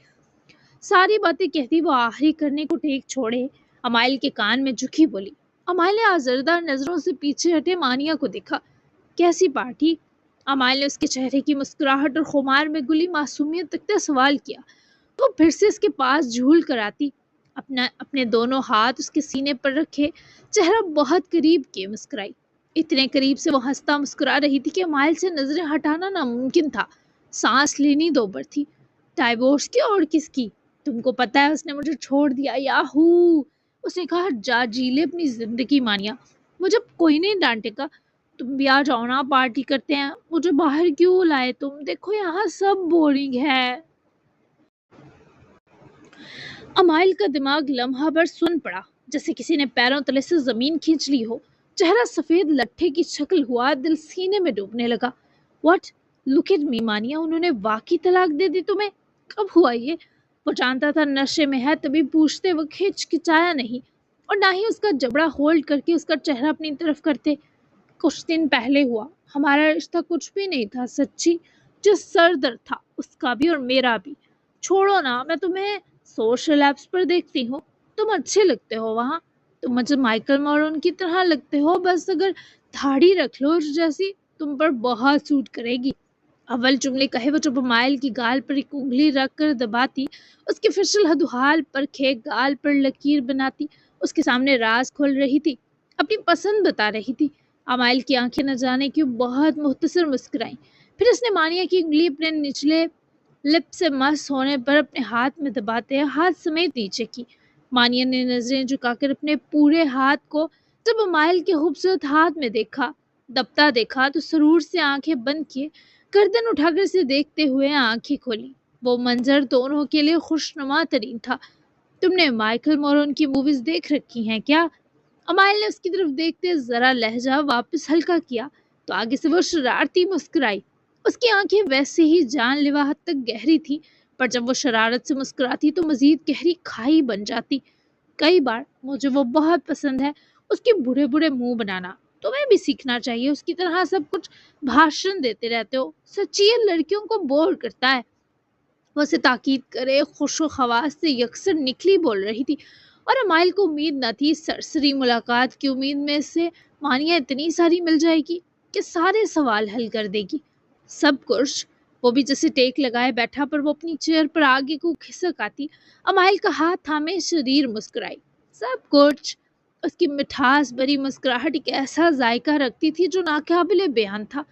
सारी बातें कहती वो आखिरी करने को टेक छोड़े अमाइल के कान में झुकी बोली। अमाइल ने आजरदार नजरों से पीछे हटे मानिया को देखा। कैसी पार्टी? अमाइल ने उसके चेहरे की मुस्कुराहट और खुमार में गुली मासूमियत तकते सवाल किया। वो फिर से इसके पास झूल कर आती, अपने दोनों हाथ उसके सीने पर रखे, चेहरा बहुत करीब किए मुस्कुराई। इतने करीब से वो हंसता मुस्कुरा रही थी कि अमाइल से नजरें हटाना नामुमकिन था। सांस लेनी दो बार थी। डाइवोर्स की और किसकी? तुमको पता है उसने मुझे छोड़ दिया। याहू! उसने कहा, जा जी ले अपनी जिंदगी मानिया, मुझे कोई नहीं डांटेगा। तुम भी आ जाओ ना, पार्टी करते हैं। मुझे बाहर क्यों लाए तुम? देखो यहाँ सब बोरिंग है। अमाइल का दिमाग लम्हा भर सुन पड़ा, जैसे किसी ने पैरों तले से जमीन खींच ली हो। चेहरा सफेद लट्ठे की शक्ल हुआ, दिल सीने में डूबने लगा। व्हाट? लुक एट मी मानिया, उन्होंने वाकई तलाक दे दी तुम्हें? कब हुआ ये? वो जानता था नशे में है, तभी पूछते वक्त हिचकिचाया नहीं, और ना ही उसका जबड़ा होल्ड करके उसका चेहरा अपनी तरफ करते। कुछ दिन पहले हुआ। हमारा रिश्ता कुछ भी नहीं था सच्ची। जो सर दर्द था उसका भी और मेरा भी। छोड़ो ना, मैं तुम्हें सोशल ऐप्स पर देखती हूँ। तुम अच्छे लगते हो वहाँ। तुम मुझे माइकल मॉरोन की तरह लगते हो, बस अगर दाढ़ी रख लो जैसी, तुम पर बहुत सूट करेगी। अव्वल जुमले कहे वो जब माइल की गाल पर एक उंगली रख कर दबाती, उसके फिसल हदुहाल पर खे गाल पर लकीर बनाती, उसके सामने राज खोल रही थी, अपनी पसंद बता रही थी। अमाइल की आंखें न जाने क्यों बहुत मुख्तसर मुस्कुराई। फिर उसने मानिया की उंगली अपने निचले लिप से मस होने पर अपने हाथ में दबाते हाथ समेत नीचे की। मानिया ने नजरें झुकाकर अपने पूरे हाथ को जब अमाइल के खूबसूरत हाथ में देखा, दबता देखा, तो सरूर से आंखें बंद किए गर्दन उठाकर इसे देखते हुए आंखें खोली। वो मंजर दोनों के लिए खुशनुमा तरीन था। तुमने माइकल मोरन की मूवीज देख रखी हैं क्या? अमाइल ने उसकी तरफ देखते जरा लहजा वापस हल्का किया तो आगे से वो शरारती मुस्कुराई। उसकी आंखें वैसे ही जानलेवा हद तक गहरी थी, पर जब वो शरारत से मुस्कुराती तो मजीद गहरी खाई बन जाती। कई बार मुझे वो बहुत पसंद है, उसके बुरे बुरे मुंह बनाना। तुम्हें भी सीखना चाहिए, उसकी तरह सब कुछ भाषण देते रहते हो। सच्ची ये लड़कियों को बोर करता है। वो उसे ताकीद करे खुशो खवास से यकसर निकली बोल रही थी, और अमाइल को उम्मीद न थी सरसरी मुलाकात की उम्मीद में से मानिया इतनी सारी मिल जाएगी कि सारे सवाल हल कर देगी। सब कुछ। वो भी जैसे टेक लगाए बैठा, पर वो अपनी चेयर पर आगे को खिसक आती। अमाइल का हाथ थामे शरीर मुस्कुराई। सब कुछ। उसकी मिठास भरी मुस्कुराहट एक ऐसा जायका रखती थी जो नाकाबिले बयान था।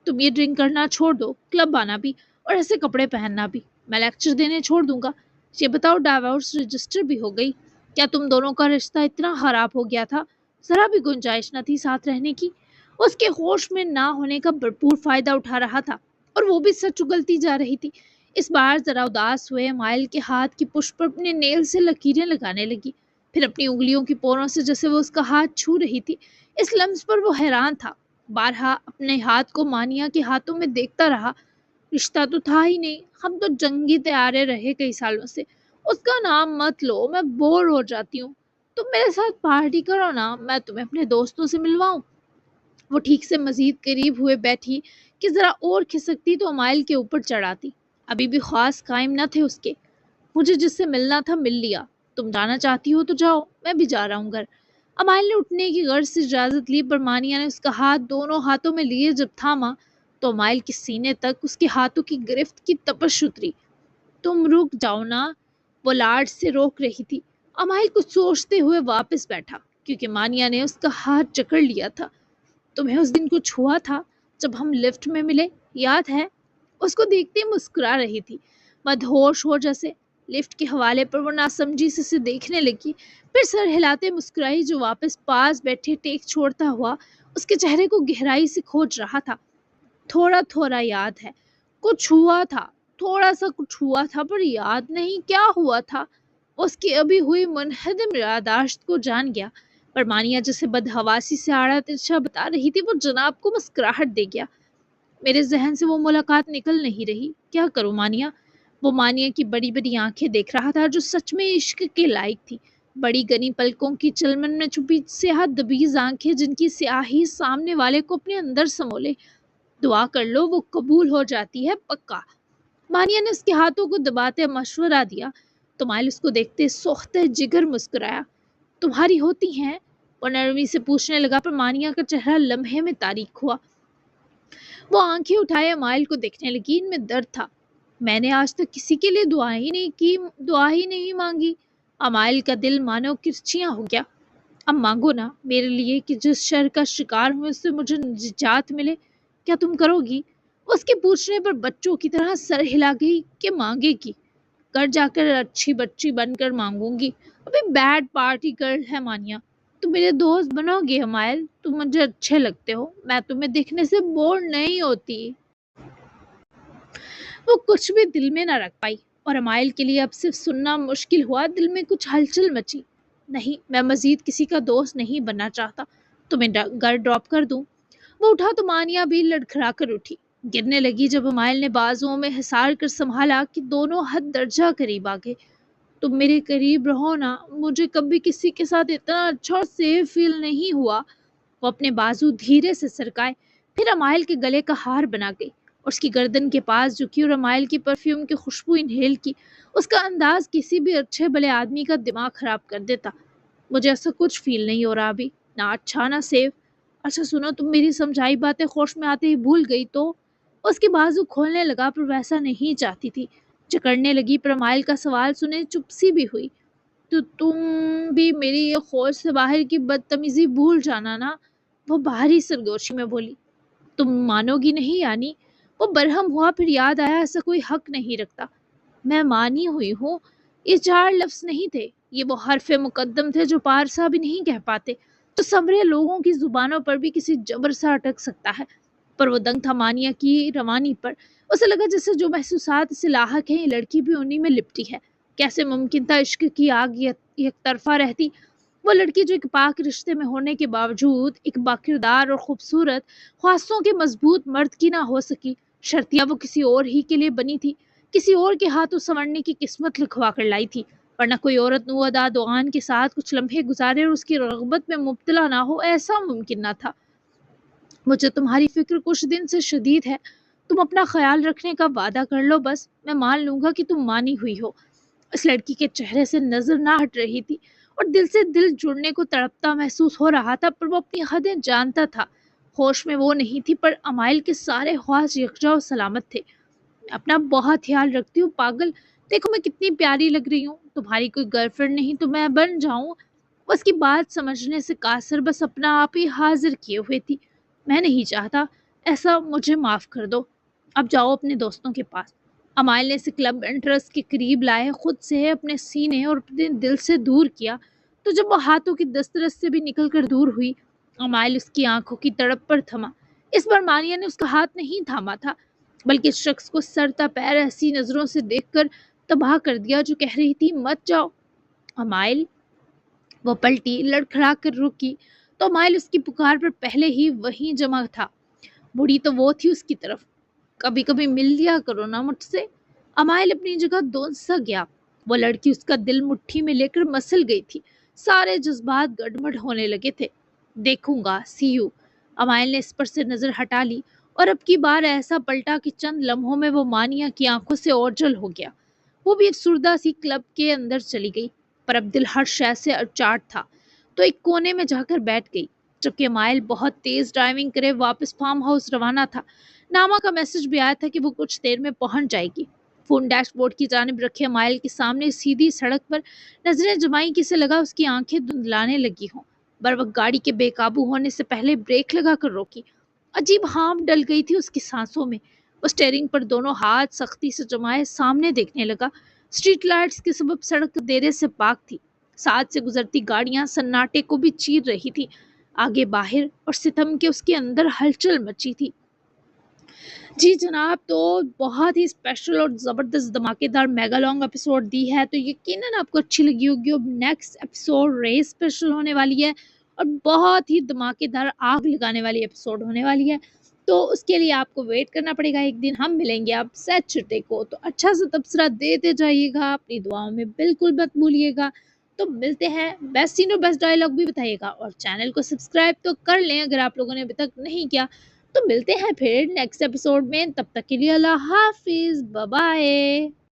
तुम ये ड्रिंक करना छोड़ दो, क्लब आना भी, और ऐसे कपड़े पहनना भी। मैं लेक्चर देने छोड़ दूंगा। ये बताओ, डाइवोर्स रजिस्टर भी हो गई? क्या तुम दोनों का रिश्ता इतना खराब हो गया था, जरा भी गुंजाइश न थी साथ रहने की? उसके होश में ना होने का भरपूर फायदा उठा रहा था, और वो भी सच उगलती जा रही थी। इस बार जरा उदास हुए माइल के हाथ की पुष्प पर अपने नेल से लकीरें लगाने लगी, फिर अपनी उंगलियों की पोरों से जैसे वो उसका हाथ छू रही थी। इस लम्स पर वो हैरान था। बारहा अपने हाथ को मानिया के हाथों में देखता रहा। रिश्ता तो था ही नहीं, हम तो जंगी तैयारे रहे कई सालों से। उसका नाम मत लो, मैं बोर हो जाती हूँ। तुम मेरे साथ पार्टी करो ना, मैं तुम्हें अपने दोस्तों से मिलवाऊं। वो ठीक से मजीद करीब हुए बैठी कि जरा और खिसकती तो अमाइल के ऊपर चढ़ाती। अभी भी ख्वास कायम न थे उसके। मुझे जिससे मिलना था मिल लिया, तुम जाना चाहती हो तो जाओ, मैं भी जा रहा हूँ घर। अमाइल ने उठने की गर्ज से इजाजत ली, पर मानिया ने उसका हाथ दोनों हाथों में लिए जब थामा तो अमाइल के सीने तक उसके हाथों की गिरफ्त की तपश उतरी। तुम रुक जाओ ना, वो लाड से रोक रही थी। अमाइल कुछ सोचते हुए वापस बैठा, क्योंकि मानिया ने उसका हाथ जकड़ लिया था। तुम्हें उस दिन कुछ हुआ था जब हम लिफ्ट में मिले, याद है? उसको देखते ही मुस्कुरा रही थी, मदहोश हो जैसे। लिफ्ट के हवाले पर वो नासमझी से उसे देखने लगी, फिर सर हिलाते मुस्कुराई जो वापस पास बैठे टेक छोड़ता हुआ उसके चेहरे को गहराई से खोज रहा था। थोड़ा थोड़ा याद है, कुछ हुआ था, थोड़ा सा कुछ हुआ था, पर याद नहीं क्या हुआ था। उसकी अभी हुई मुनहदम यादाश्त को जान गया, पर मानिया जैसे बदहवासी से आड़ा तिरछा बता रही थी, वो जनाब को मुस्कुराहट दे गया। मेरे जहन से वो मुलाकात निकल नहीं रही, क्या करूं मानिया? वो मानिया की बड़ी बड़ी आंखें देख रहा था जो सच में इश्क के लायक थी। बड़ी गनी पलकों की चलमन में छुपी स्याह दबीज आंखें जिनकी स्याही सामने वाले को अपने अंदर समोले। दुआ कर लो, वो कबूल हो जाती है पक्का। मानिया ने उसके हाथों को दबाते मशवरा दिया तो माइल उसको देखते सोखते जिगर मुस्कुराया। तुम्हारी होती हैं? वो नरमी से पूछने लगा, पर मानिया का चेहरा लम्हे में तारीख हुआ। वो आंखें उठाए माइल को देखने लगी, इनमें दर्द था। मैंने आज तक किसी के लिए दुआ ही नहीं की, दुआ ही नहीं मांगी। अमाइल का दिल मानो किरचियां हो गया। अब मांगो ना मेरे लिए कि जिस शर का शिकार हूँ उससे मुझे निजात मिले। क्या तुम करोगी? उसके पूछने पर बच्चों की तरह सर हिला गई कि मांगेगी। घर जाकर अच्छी बच्ची बनकर मांगूंगी। अभी बैड पार्टी गर्ल है मानिया। तुम मेरे दोस्त बनोगे हमायल? तुम मुझे अच्छे लगते हो, मैं तुम्हें देखने से बोर नहीं होती। वो कुछ भी दिल में न रख पाई, और अमाइल के लिए अब सिर्फ सुनना मुश्किल हुआ। दिल में कुछ हलचल मची। नहीं, मैं मजीद किसी का दोस्त नहीं बनना चाहता। तुम्हें घर ड्रॉप कर दूं? वो उठा तो मानिया भी लड़खड़ा कर उठी। गिरने लगी जब अमाइल ने बाजुओं में हिसार कर संभाला कि दोनों हद दर्जा करीब आ गए। तुम मेरे करीब रहो ना, मुझे कभी किसी के साथ इतना अच्छा और सेफ फील नहीं हुआ। वो अपने बाजू धीरे से सरकाए, फिर अमाइल के गले का हार बना गई और उसकी गर्दन के पास झुकी और अमाइल की परफ्यूम की खुशबू इनहेल की। उसका अंदाज किसी भी अच्छे भले आदमी का दिमाग खराब कर देता। मुझे ऐसा कुछ फील नहीं हो रहा अभी, ना अच्छा ना सेफ। अच्छा सुनो, तुम मेरी समझाई बातें होश में आते ही भूल गई तो? उसकी बाजू खोलने लगा, पर वैसा नहीं चाहती थी। जकड़ने लगी, पर अमाइल का सवाल सुने चुप सी भी हुई। तो तुम भी मेरी ये खौज से बाहर की बदतमीजी भूल जाना ना, वो बाहरी सरगोशी में बोली। तुम मानोगी नहीं यानी? वो बरहम हुआ, फिर याद आया ऐसा कोई हक नहीं रखता। मैं मानी हुई हूँ। ये चार लफ्ज नहीं थे, ये वो हरफे मुकद्दम थे जो पारसा भी नहीं कह पाते, तो समरे लोगों की जुबानों पर भी किसी जबर सा अटक सकता है। پر وہ دنگ تھا مانیہ کی روانی پر۔ اسے لگا جیسے جو محسوسات اسے لاحق ہیں یہ لڑکی بھی انہی میں لپٹی ہے۔ کیسے ممکن تھا عشق کی آگ یک طرفہ رہتی؟ وہ لڑکی جو ایک پاک رشتے میں ہونے کے باوجود ایک باکردار اور خوبصورت خواصوں کے مضبوط مرد کی نہ ہو سکی، شرطیہ وہ کسی اور ہی کے لیے بنی تھی، کسی اور کے ہاتھوں سنورنے کی قسمت لکھوا کر لائی تھی، ورنہ کوئی عورت نوادہ دوآن کے ساتھ کچھ لمحے گزارے اور اس کی رغبت میں مبتلا نہ ہو، ایسا ممکن نہ تھا۔ مجھے تمہاری فکر کچھ دن سے شدید ہے، تم اپنا خیال رکھنے کا وعدہ کر لو، بس میں مان لوں گا کہ تم مانی ہوئی ہو۔ اس لڑکی کے چہرے سے نظر نہ ہٹ رہی تھی اور دل سے دل جڑنے کو تڑپتا محسوس ہو رہا تھا، پر وہ اپنی حدیں جانتا تھا۔ ہوش میں وہ نہیں تھی، پر امائل کے سارے خواص یکجا و سلامت تھے۔ میں اپنا بہت خیال رکھتی ہوں پاگل، دیکھو میں کتنی پیاری لگ رہی ہوں، تمہاری کوئی گرل فرینڈ نہیں تو میں بن جاؤں۔ وہ اس کی بات سمجھنے سے قاصر، بس اپنا آپ ہی حاضر کیے ہوئے تھی۔ میں نہیں چاہتا ایسا، مجھے معاف کر دو، اب جاؤ اپنے دوستوں کے پاس۔ امائل نے اسے کلب انٹرسٹ کے قریب لائے، خود سے اپنے سینے اور اپنے دل سے دور کیا، تو جب وہ ہاتھوں کی دسترس سے بھی نکل کر دور ہوئی، امائل اس کی آنکھوں کی تڑپ پر تھما۔ اس بار مانیہ نے اس کا ہاتھ نہیں تھاما تھا، بلکہ اس شخص کو سر تا پیر ایسی نظروں سے دیکھ کر تباہ کر دیا جو کہہ رہی تھی مت جاؤ امائل۔ وہ پلٹی، لڑکھڑا کر رکی تو امائل اس کی پکار پر پہلے ہی وہیں جمع تھا۔ بڑی تو وہ تھی اس کی طرف، کبھی کبھی مل لیا کرو نا مجھ سے۔ امائل اپنی جگہ دونس سا گیا، وہ لڑکی اس کا دل مٹھی میں لے کر مسل گئی تھی، سارے جذبات گڑبڑ ہونے لگے تھے۔ دیکھوں گا، سی یو۔ امائل نے اس پر سے نظر ہٹا لی اور اب کی بار ایسا پلٹا کہ چند لمحوں میں وہ مانیہ کی آنکھوں سے اوجھل ہو گیا۔ وہ بھی افسردہ سی کلب کے اندر چلی گئی، پر اب دل ہر شے سے اچاٹ تھا، تو ایک کونے میں جا کر بیٹھ گئی۔ جبکہ امائل بہت تیز ڈرائیونگ کرے واپس فارم ہاؤس روانہ تھا، ناما کا میسج بھی آیا تھا کہ وہ کچھ دیر میں پہنچ جائے گی۔ فون ڈیش بورڈ کی جانب رکھے امائل کے سامنے سیدھی سڑک پر نظریں جمائیں کہ اسے لگا اس کی آنکھیں دھندلانے لگی ہوں۔ بروقت گاڑی کے بے قابو ہونے سے پہلے بریک لگا کر روکی۔ عجیب ہانپ ڈل گئی تھی اس کی سانسوں میں۔ وہ سٹیئرنگ پر دونوں ہاتھ سختی سے جمائے سامنے دیکھنے لگا۔ اسٹریٹ لائٹس کے سبب سڑک دیرے سے پاک تھی، ساتھ سے گزرتی گاڑیاں سناٹے کو بھی چیر رہی تھی۔ آگے باہر اور ستم کے اس کے اندر ہلچل مچی تھی۔ جی جناب، تو بہت ہی اسپیشل اور زبردست دھماکے دار میگا لانگ ایپیسوڈ دی ہے، تو یقیناً آپ کو اچھی لگی ہوگی۔ اب نیکسٹ ایپیسوڈ ریس اسپیشل ہونے والی ہے اور بہت ہی دھماکے دار آگ لگانے والی ایپیسوڈ ہونے والی ہے، تو اس کے لیے آپ کو ویٹ کرنا پڑے گا۔ ایک دن ہم ملیں گے آپ سیٹرڈے کو، تو اچھا سا تبصرہ دیتے جائیے گا، اپنی دعاؤں میں بالکل مت بھولیے گا۔ تو ملتے ہیں، بیسٹ سین اور بیسٹ ڈائلاگ بھی بتائیے گا، اور چینل کو سبسکرائب تو کر لیں اگر آپ لوگوں نے ابھی تک نہیں کیا۔ تو ملتے ہیں پھر نیکسٹ ایپیسوڈ میں، تب تک کے لیے اللہ حافظ، بائے بائے۔